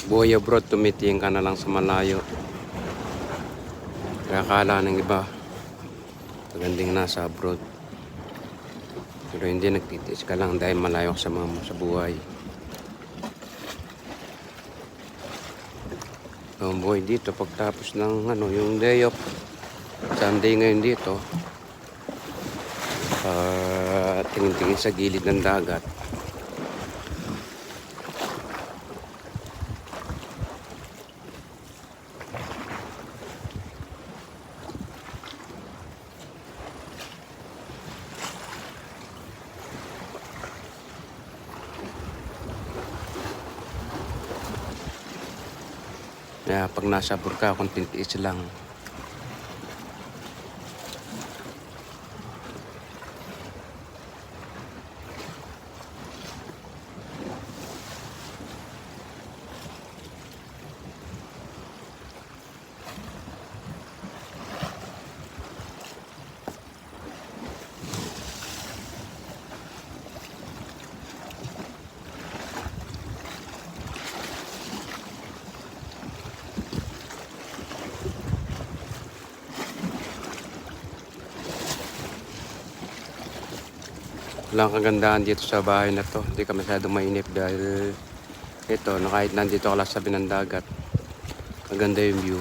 Buhay abroad, tumitingin ka na lang sa malayo. Kaya akala ng iba, magandang nasa abroad. Pero hindi, nagtitiis ka lang dahil malayo ka sa buhay. Ang buhay dito, pagtapos ng yung day off, Sunday ngayon dito, tingin-tingin sa gilid ng dagat. Kaya pag nasa burka, kung tinitiis lang. Walang kagandahan dito sa bahay na to. Hindi ka masyadong mainip dahil ito, kahit nandito ka lang sa sabi ng dagat, maganda yung view.